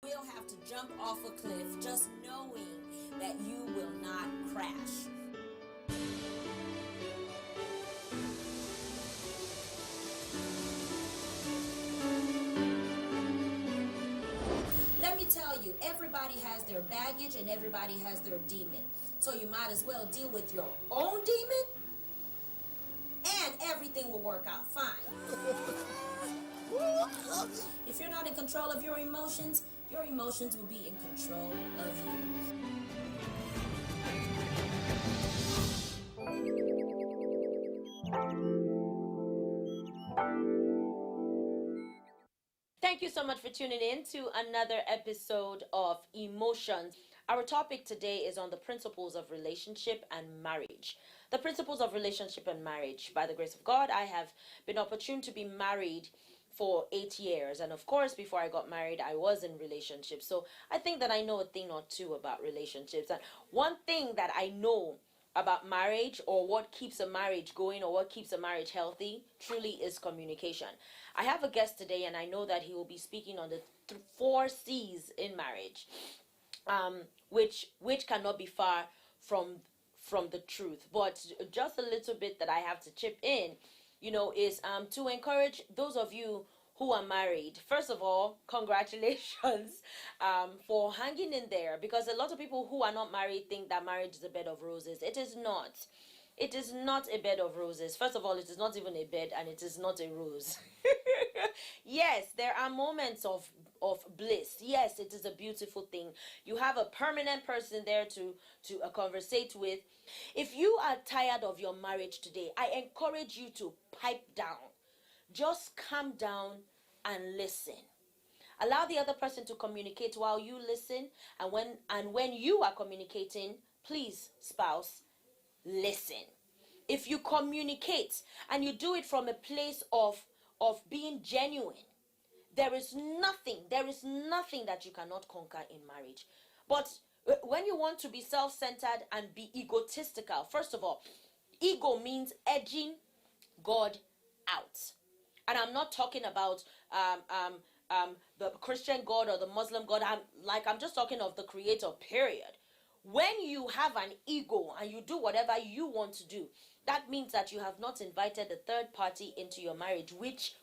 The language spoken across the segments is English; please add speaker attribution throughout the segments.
Speaker 1: Will have to jump off a cliff just knowing that you will not crash. Let me tell you, everybody has their baggage and everybody has their demon. So you might as well deal with your own demon and everything will work out fine. If you're not in control of your emotions will be in control of you.
Speaker 2: Thank you so much for tuning in to another episode of Emotions. Our topic today is on the principles of relationship and marriage. The principles of relationship and marriage. By the grace of God, I have been opportune to be married for 8 years, and of course before I got married I was in relationships, so I think that I know a thing or two about relationships. And one thing that I know about marriage, or what keeps a marriage going, or what keeps a marriage healthy, truly is communication. I have a guest today and I know that he will be speaking on the 4 C's in marriage, which cannot be far from the truth. But just a little bit that I have to chip in, is to encourage those of you who are married. First of all, congratulations for hanging in there, because a lot of people who are not married think that marriage is a bed of roses. It is not. It is not a bed of roses. First of all, it is not even a bed, and it is not a rose. Yes, there are moments of bliss. Yes, it is a beautiful thing. You have a permanent person there to conversate with. If you are tired of your marriage today, I encourage you to pipe down. Just calm down and listen. Allow the other person to communicate while you listen, and when you are communicating, please, spouse, listen. If you communicate and you do it from a place of being genuine, there is nothing that you cannot conquer in marriage. But when you want to be self-centered and be egotistical, first of all, ego means edging God out. And I'm not talking about the Christian God or the Muslim God. I'm just talking of the Creator, period. When you have an ego and you do whatever you want to do, that means that you have not invited the third party into your marriage, which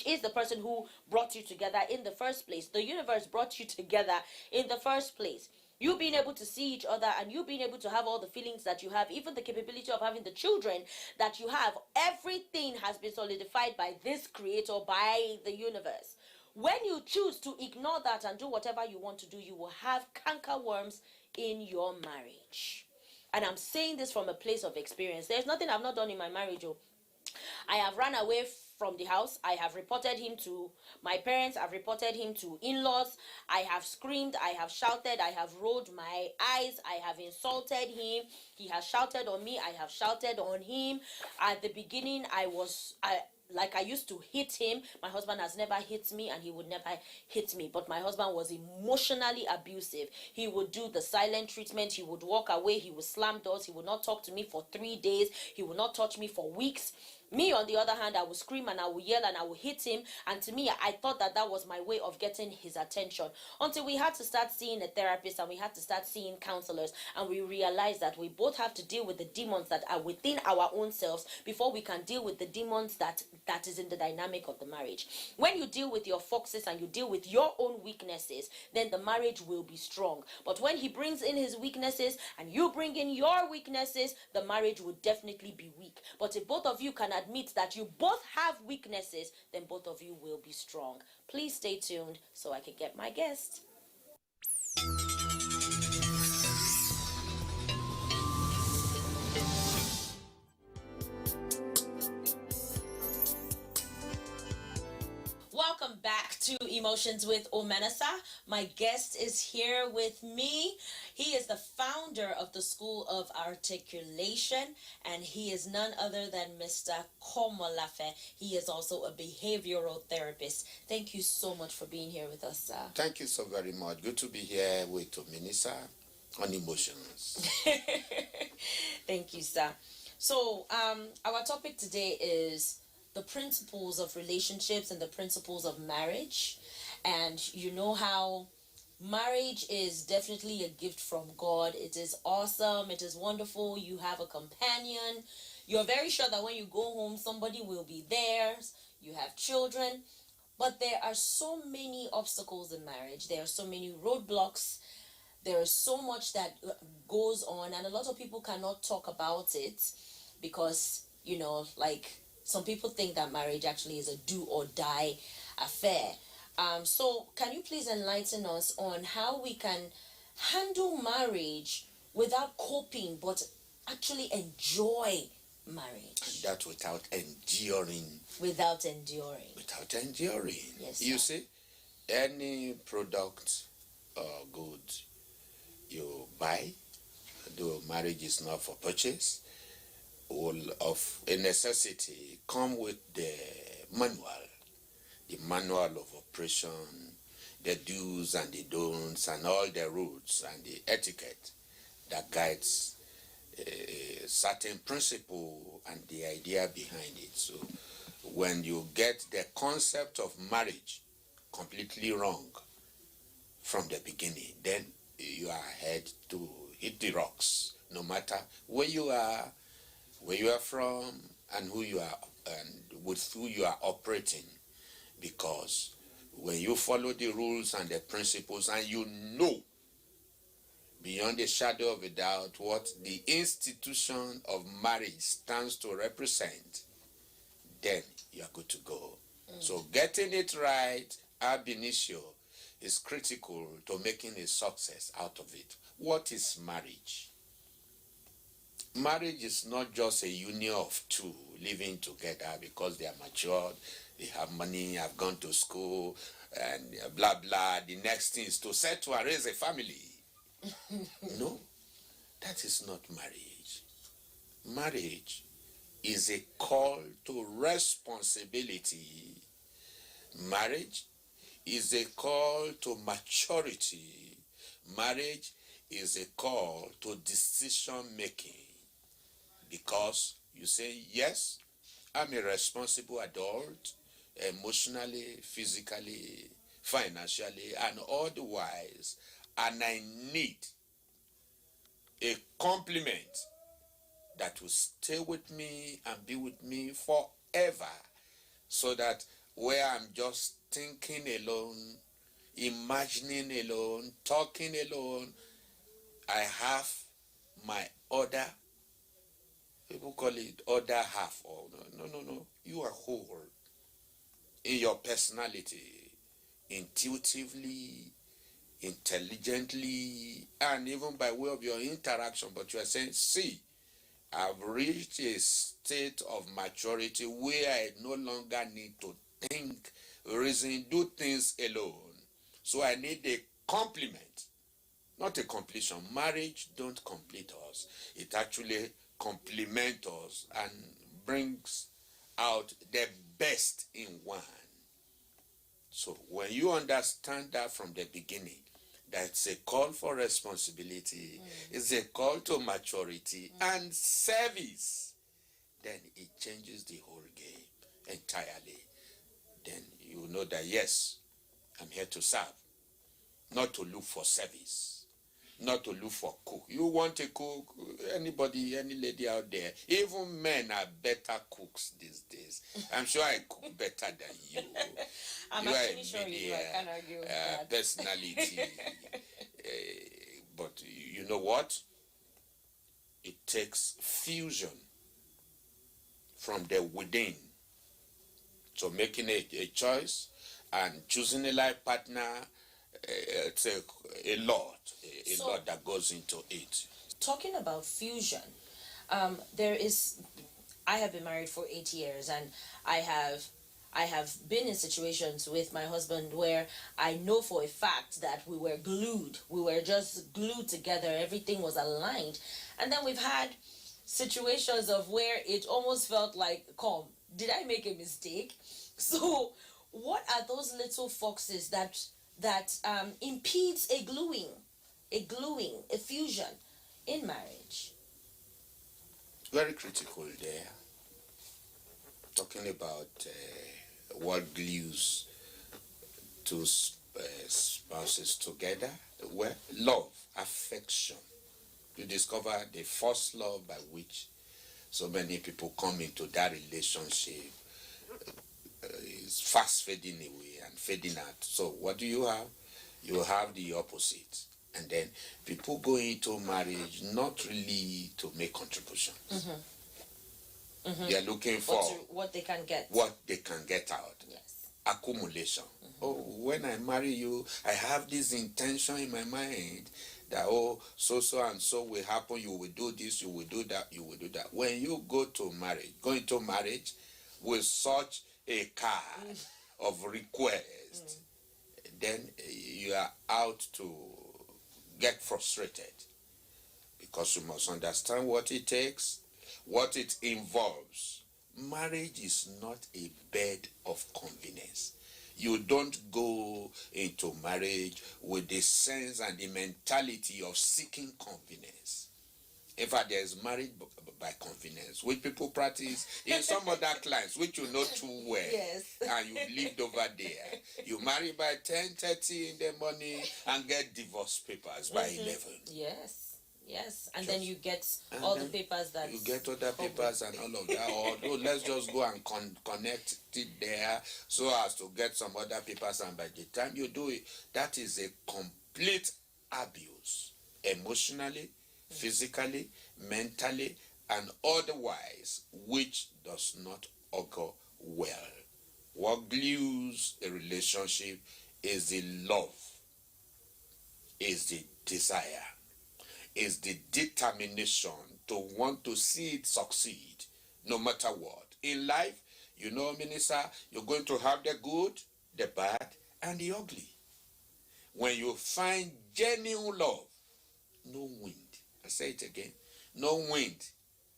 Speaker 2: is the person who brought you together in the first place. The universe brought you together in the first place. You being able to see each other, and you being able to have all the feelings that you have, even the capability of having the children that you have, everything has been solidified by this Creator, by the universe. When you choose to ignore that and do whatever you want to do, you will have cankerworms in your marriage. And I'm saying this from a place of experience. There's nothing I've not done in my marriage. I have run away from the house. I have reported him to my parents. I've reported him to in-laws. I have screamed. I have shouted. I have rolled my eyes. I have insulted him. He has shouted on me. I have shouted on him. At the beginning, I used to hit him. My husband has never hit me, and he would never hit me. But my husband was emotionally abusive. He would do the silent treatment. He would walk away. He would slam doors. He would not talk to me for 3 days. He would not touch me for weeks. Me, on the other hand, I would scream and I would yell and I would hit him. And to me, I thought that was my way of getting his attention. Until we had to start seeing a therapist, and we had to start seeing counselors. And we realized that we both have to deal with the demons that are within our own selves before we can deal with the demons that is in the dynamic of the marriage. When you deal with your foxes and you deal with your own weaknesses, then the marriage will be strong. But when he brings in his weaknesses and you bring in your weaknesses, the marriage will definitely be weak. But if both of you can admit that you both have weaknesses, then both of you will be strong. Please stay tuned so I can get my guest. Welcome back to Emotions with Omenasa. My guest is here with me. He is the founder of the School of Articulation, and he is none other than Mr. Komolafe. He is also a behavioral therapist. Thank you so much for being here with us, sir.
Speaker 3: Thank you so very much. Good to be here with Omenasa on Emotions.
Speaker 2: Thank you, sir. So, our topic today is the principles of relationships and the principles of marriage. And you know how Marriage is definitely a gift from God. It is awesome. It is wonderful. You have a companion. You're very sure that when you go home, somebody will be there. You have children. But there are so many obstacles in marriage. There are so many roadblocks. There is so much that goes on, and a lot of people cannot talk about it because, like some people think that marriage actually is a do or die affair. So can you please enlighten us on how we can handle marriage without coping but actually enjoy marriage?
Speaker 3: That without enduring.
Speaker 2: Without enduring.
Speaker 3: Without enduring.
Speaker 2: Yes,
Speaker 3: You
Speaker 2: sir.
Speaker 3: see, any product or good you buy, though marriage is not for purchase, all of a necessity come with the manual of operation, the do's and the don'ts, and all the rules and the etiquette that guides a certain principle and the idea behind it. So when you get the concept of marriage completely wrong from the beginning, then you are head to hit the rocks, no matter where you are from, and who you are, and with who you are operating. Because when you follow the rules and the principles, and you know beyond a shadow of a doubt what the institution of marriage stands to represent, then you are good to go. So getting it right ab initio is critical to making a success out of it. What is marriage? Marriage is not just a union of two living together because they are matured, they have money, have gone to school, and blah blah. The next thing is to settle and raise a family. No, that is not marriage. Marriage is a call to responsibility. Marriage is a call to maturity. Marriage is a call to decision making. Because you say, yes, I'm a responsible adult, emotionally, physically, financially, and otherwise, and I need a complement that will stay with me and be with me forever, so that where I'm just thinking alone, imagining alone, talking alone, I have my other, people call it other half, or no, you are whole in your personality, intuitively, intelligently, and even by way of your interaction. But you are saying, see, I've reached a state of maturity where I no longer need to think, reason, do things alone. So I need a complement, not a completion. Marriage don't complete us. It actually complements us and brings out the best in one. So when you understand that from the beginning, that's a call for responsibility, it's a call to maturity and service, then it changes the whole game entirely. Then you know that, yes, I'm here to serve, not to look for service, not to look for cook. You want a cook, anybody, any lady out there, even men are better cooks these days. I'm sure I cook better than you.
Speaker 2: I'm
Speaker 3: You
Speaker 2: actually
Speaker 3: are
Speaker 2: sure you do. I can't argue with that.
Speaker 3: Personality. But you know what? It takes fusion from the within. So making a choice and choosing a life partner, it's a lot that goes into it.
Speaker 2: Talking about fusion, I have been married for 8 years, and I have been in situations with my husband where I know for a fact that we were glued. We were just glued together. Everything was aligned. And then we've had situations of where it almost felt like, did I make a mistake? So what are those little foxes that impedes a fusion in marriage?
Speaker 3: Very critical there. Talking about what glues two spouses together? Well, love, affection. You discover the first love by which so many people come into that relationship is fast fading away and fading out. So what do you have? You have the opposite. And then people go into marriage not really to make contributions. They are looking for
Speaker 2: what they can get.
Speaker 3: What they can get out.
Speaker 2: Yes.
Speaker 3: Accumulation. Oh, when I marry you, I have this intention in my mind that, so and so will happen. You will do this, you will do that, you will do that. When you go into marriage with such a card of request, then you are out to get frustrated, because you must understand what it takes, what it involves. Marriage is not a bed of convenience. You don't go into marriage with the sense and the mentality of seeking convenience. In fact, there is marriage by convenience, which people practice in some other clients, which you know too well.
Speaker 2: Yes.
Speaker 3: And you lived over there. You marry by 10:30 in the morning and get divorce papers by 11.
Speaker 2: Yes. And then you get all the papers that...
Speaker 3: You get other papers and all of that. Or let's just go and connect it there so as to get some other papers. And by the time you do it, that is a complete abuse. Emotionally, physically, mentally, and otherwise, which does not augur well. What glues a relationship is the love, is the desire, is the determination to want to see it succeed, no matter what. In life, Minister, you're going to have the good, the bad, and the ugly. When you find genuine love, no wind, I say it again, no wind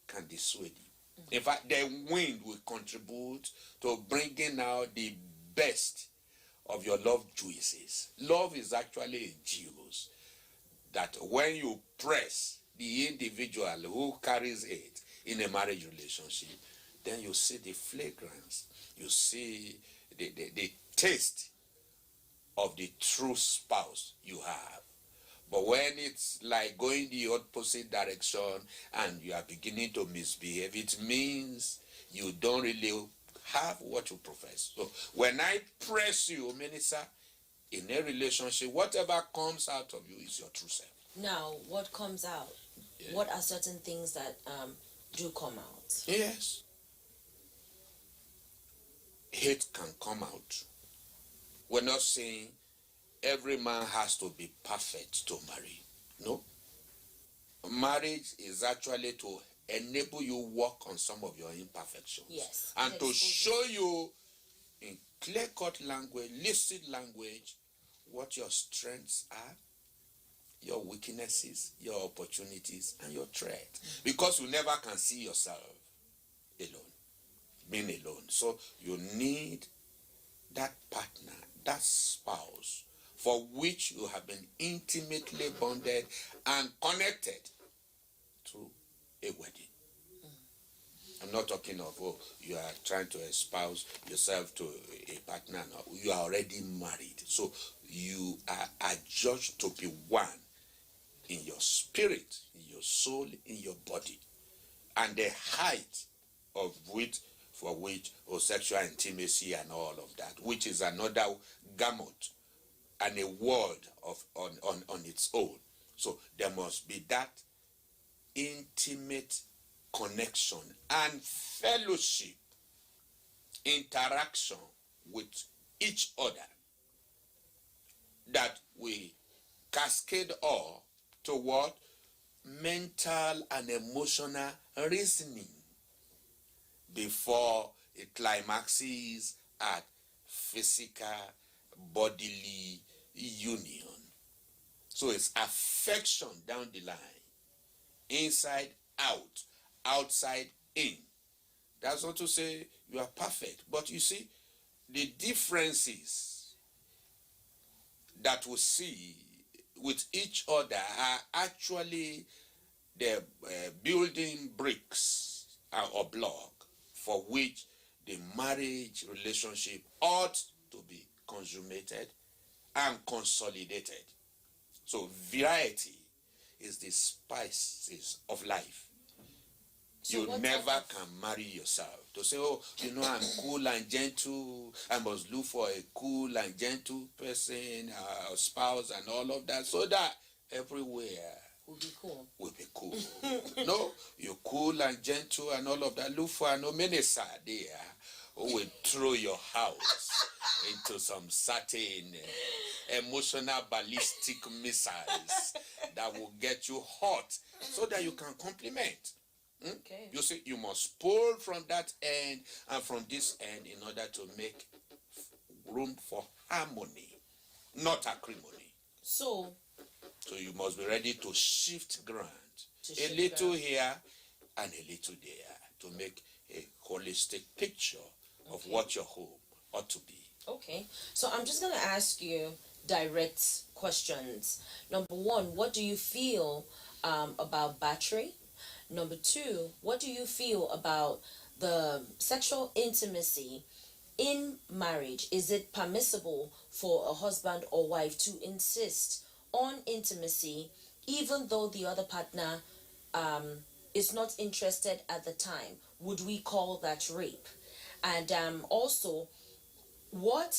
Speaker 3: can dissuade you. In fact, the wind will contribute to bringing out the best of your love juices. Love is actually a juice that when you press the individual who carries it in a marriage relationship, then you see the fragrance, you see the taste of the true spouse you have. But when it's like going the opposite direction and you are beginning to misbehave, it means you don't really have what you profess. So when I press you, Minister, in a relationship, whatever comes out of you is your true self.
Speaker 2: Now, what comes out? Yeah. What are certain things that do come out?
Speaker 3: Yes. Hate can come out. We're not saying every man has to be perfect to marry. No. Marriage is actually to enable you work on some of your imperfections.
Speaker 2: Yes.
Speaker 3: And to show you in clear-cut language, lucid language, what your strengths are, your weaknesses, your opportunities, and your threats. Because you never can see yourself being alone. So you need that partner, that spouse, for which you have been intimately bonded and connected through a wedding. I'm not talking of, you are trying to espouse yourself to a partner. No, you are already married. So you are adjudged to be one in your spirit, in your soul, in your body. And the height of which, for which, sexual intimacy and all of that, which is another gamut and a world on its own. So there must be that intimate connection and fellowship, interaction with each other, that we cascade all toward mental and emotional reasoning before it climaxes at physical bodily union. So it's affection down the line, inside out, outside in. That's not to say you are perfect, but you see, the differences that we see with each other are actually the building bricks or block for which the marriage relationship ought to be consummated and consolidated. So variety is the spices of life.
Speaker 2: So
Speaker 3: you
Speaker 2: what
Speaker 3: never
Speaker 2: type of-
Speaker 3: can marry yourself to say, oh, I'm cool and gentle. I must look for a cool and gentle person, spouse, and all of that, so that everywhere
Speaker 2: Will be cool.
Speaker 3: will be cool. No, you're cool and gentle and all of that. Look for an minister there who will throw your house into some certain emotional ballistic missiles that will get you hot so that you can compliment.
Speaker 2: Okay.
Speaker 3: You see, you must pull from that end and from this end in order to make room for harmony, not acrimony.
Speaker 2: So
Speaker 3: you must be ready to shift ground,
Speaker 2: shift
Speaker 3: a little
Speaker 2: ground.
Speaker 3: here and a little there, to make a holistic picture of what your home ought to be.
Speaker 2: Okay, so I'm just going to ask you direct questions. Number one, what do you feel about battery? Number two, what do you feel about the sexual intimacy in marriage? Is it permissible for a husband or wife to insist on intimacy even though the other partner is not interested at the time? Would we call that rape? And also, what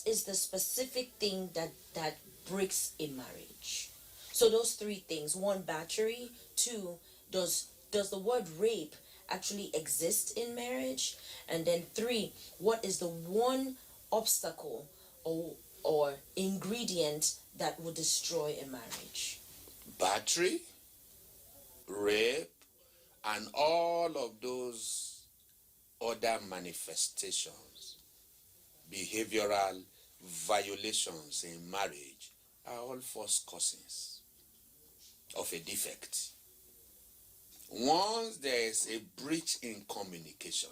Speaker 2: is the specific thing that breaks a marriage? So those three things: one, battery; two, does the word rape actually exist in marriage? And then three, what is the one obstacle or ingredient that would destroy a marriage?
Speaker 3: Battery, rape, and all of those other manifestations, behavioral violations in marriage, are all first cousins of a defect. Once there is a breach in communication,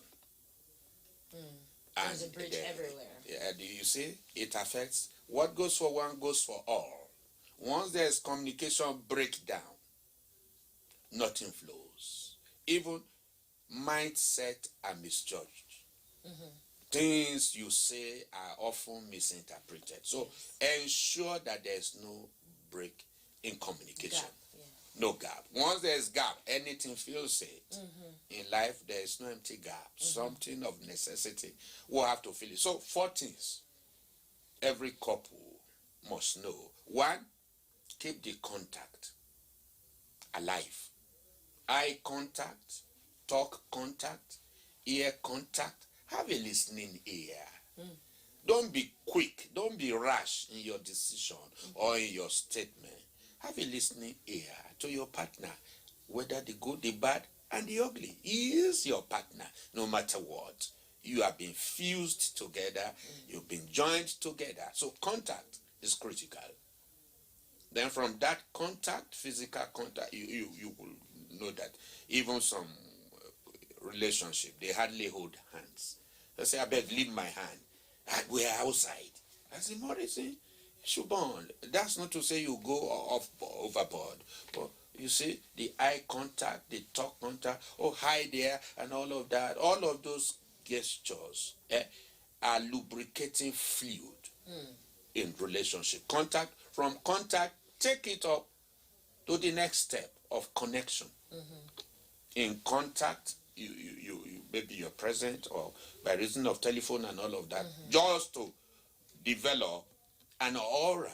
Speaker 2: There's a breach everywhere.
Speaker 3: Do you see? It affects what goes for one goes for all. Once there is communication breakdown, nothing flows. Even mindset are misjudged. Things you say are often misinterpreted. So ensure that there's no break in communication.
Speaker 2: Gap,
Speaker 3: No gap. Once there's gap, anything feels it. In life, there is no empty gap. Something of necessity will have to fill it. So 4 things every couple must know. 1, keep the contact alive. Eye contact, talk contact, ear contact. Have a listening ear. Don't be quick. Don't be rash in your decision or in your statement. Have a listening ear to your partner, whether the good, the bad, and the ugly. He is your partner, no matter what. You have been fused together. You've been joined together. So contact is critical. Then from that contact, physical contact, you will know that even some relationship, they hardly hold hands. They say, I beg, leave my hand. We're outside. I say, Morrison, Shubon, that's not to say you go off overboard. But you see, the eye contact, the talk contact, oh, hi there, and all of that, all of those gestures are lubricating fluid in relationship. Contact, from contact, take it up to the next step of connection. In contact, you maybe you're present or by reason of telephone and all of that, just to develop an aura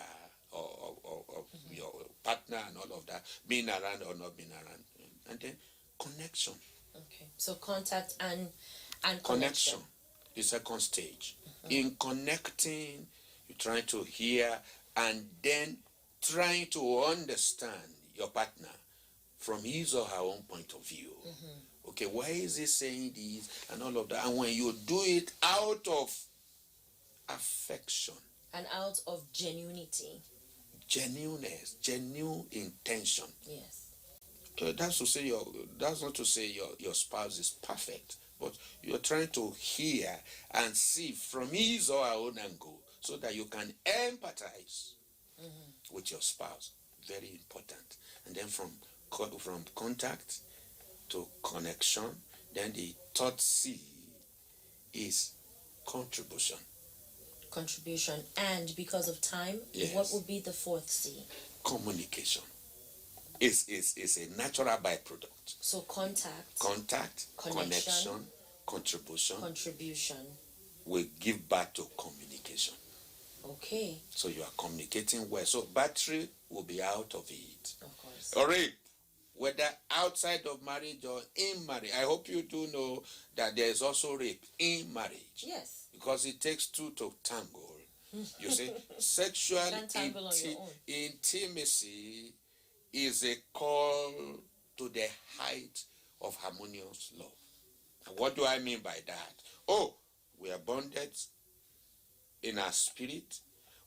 Speaker 3: of your partner and all of that, being around or not being around, and then connection.
Speaker 2: Okay, so contact and
Speaker 3: Connection, the second stage. In connecting, you're trying to hear and then trying to understand your partner from his or her own point of view. Okay, why is he saying this and all of that? And when you do it out of affection,
Speaker 2: and out of genuinity,
Speaker 3: genuineness, genuine intention.
Speaker 2: yes.
Speaker 3: That's not to say your spouse is perfect, but you're trying to hear and see from his or her own angle so that you can empathize with your spouse. Very important. And then from contact to connection, then the third C is contribution.
Speaker 2: Contribution. And because of time,
Speaker 3: Yes.
Speaker 2: what would be the fourth C?
Speaker 3: Communication is a natural byproduct.
Speaker 2: So contact,
Speaker 3: Connection, contribution
Speaker 2: contribution.
Speaker 3: will give birth to communication.
Speaker 2: Okay,
Speaker 3: So you are communicating well. So battery will be out of it.
Speaker 2: of course.
Speaker 3: All right. Whether outside of marriage or in marriage, I hope you do know that there is also rape in marriage.
Speaker 2: Yes.
Speaker 3: Because it takes two to tango. You see, sexual
Speaker 2: Can't tangle on your own.
Speaker 3: intimacy is a call to the height of harmonious love. And what do I mean by that? Oh, we are bonded in our spirit.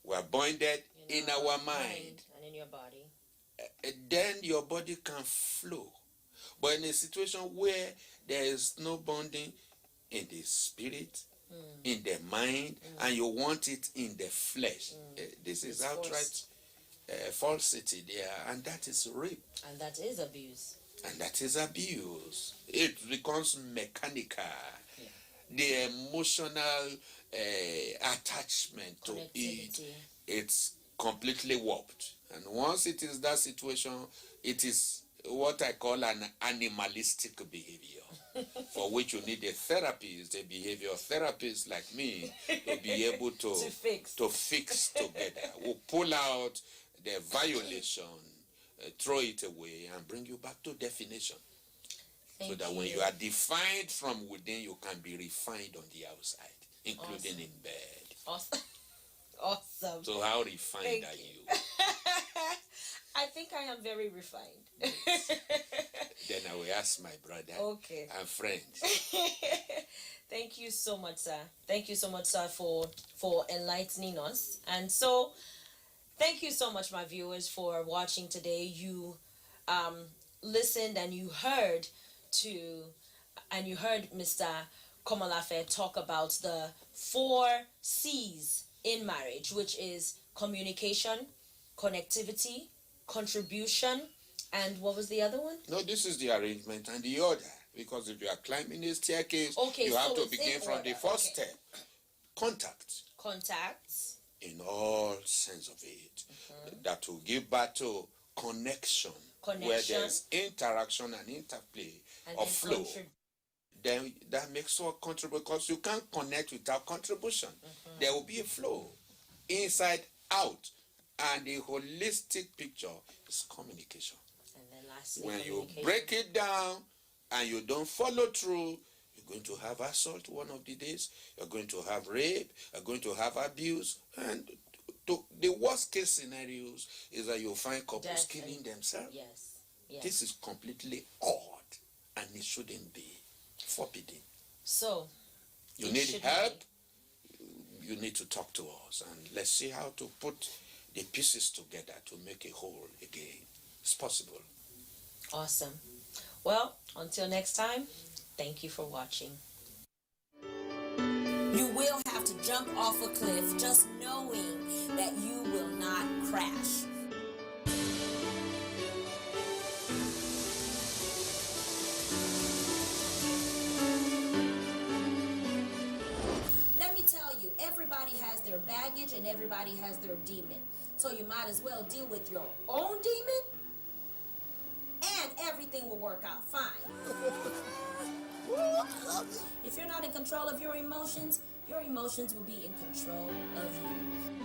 Speaker 3: We are bonded in our mind.
Speaker 2: And in your body.
Speaker 3: Then your body can flow. But in a situation where there is no bonding in the spirit, in the mind, and you want it in the flesh, this is outright falsity there, and that is rape.
Speaker 2: And that is abuse.
Speaker 3: And that is abuse. It becomes mechanical. The emotional attachment to it, it's completely warped. And once it is that situation, it is what I call an animalistic behavior, for which you need a therapist, a behavior therapist like me, to be able to fix together. We'll pull out the violation, throw it away, and bring you back to definition. So that when you are defined from within, you can be refined on the outside, including in bed.
Speaker 2: Awesome. Awesome.
Speaker 3: So how refined are you?
Speaker 2: I think I am very refined.
Speaker 3: Then I will ask my brother and friend.
Speaker 2: Thank you so much, sir. Thank you so much, sir, for enlightening us. And so, thank you so much, my viewers, for watching today. You listened and you heard Mr. Komolafe talk about the 4 C's in marriage, which is communication, connectivity, contribution, and what was the other one?
Speaker 3: No, this is the arrangement and the order. Because if you are climbing a staircase, you have to begin from the first step. Contact.
Speaker 2: Contacts.
Speaker 3: In all sense of it. That will give birth to connection. Where there's interaction and interplay of flow. Then that makes a contribution, because you can't connect without contribution. There will be a flow inside out, and the holistic picture is communication.
Speaker 2: And then lastly,
Speaker 3: when you break it down and you don't follow through, you're going to have assault one of the days, you're going to have rape, you're going to have abuse, and the worst case scenarios is that you'll find couples killing themselves.
Speaker 2: Yes.
Speaker 3: This is completely odd, and it shouldn't be. Forbidden. So, you need help. You need to talk to us, and let's see how to put the pieces together to make a whole again. It's possible.
Speaker 2: Awesome. Well, until next time, thank you for watching.
Speaker 1: You will have to jump off a cliff, just knowing that you will not crash. Everybody has their baggage and everybody has their demon. So you might as well deal with your own demon, and everything will work out fine. If you're not in control of your emotions will be in control of you.